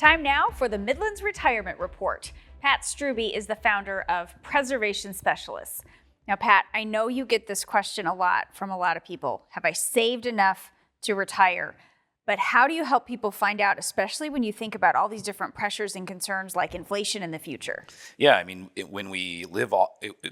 Time now for the Midlands Retirement Report. Pat Strubbe is the founder of Preservation Specialists. Now, Pat, I know you get this question a lot from a lot of people. Have I saved enough to retire? But how do you help people find out, especially when you think about all these different pressures and concerns like inflation in the future? Yeah, I mean, when we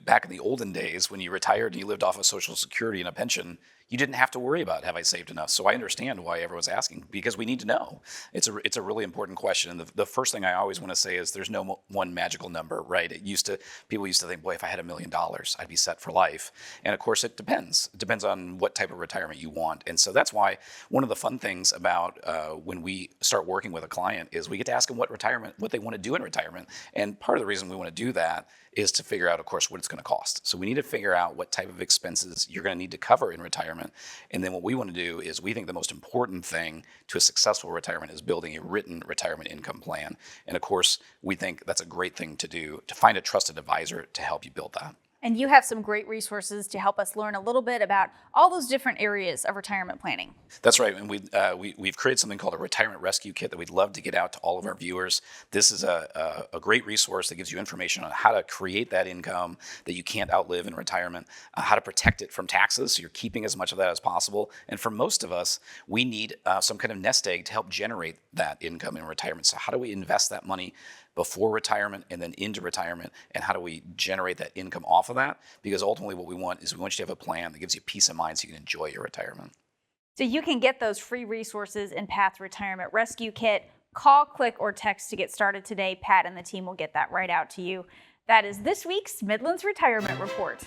back in the olden days, when you retired and you lived off of Social Security and a pension, you didn't have to worry about have I saved enough. So I understand why everyone's asking, because we need to know. It's a really important question. And the first thing I always want to say is there's no one magical number, right? People used to think, boy, if I had $1 million, I'd be set for life. And of course, it depends. It depends on what type of retirement you want. And so that's why one of the fun things about when we start working with a client is we get to ask them what they want to do in retirement. And part of the reason we want to do that is to figure out, of course, what it's going to cost. So we need to figure out what type of expenses you're going to need to cover in retirement. And then what we want to do is we think the most important thing to a successful retirement is building a written retirement income plan. And of course, we think that's a great thing to do, to find a trusted advisor to help you build that. And you have some great resources to help us learn a little bit about all those different areas of retirement planning. That's right. And we've created something called a retirement rescue kit that we'd love to get out to all of our viewers. This is a great resource that gives you information on how to create that income that you can't outlive in retirement, how to protect it from taxes so you're keeping as much of that as possible. And for most of us, we need some kind of nest egg to help generate that income in retirement. So how do we invest that money before retirement and then into retirement, and how do we generate that income off of that? Because ultimately what we want you to have a plan that gives you peace of mind so you can enjoy your retirement. So you can get those free resources in Pat's Retirement Rescue Kit. Call, click, or text to get started today. Pat and the team will get that right out to you. That is this week's Midlands Retirement Report.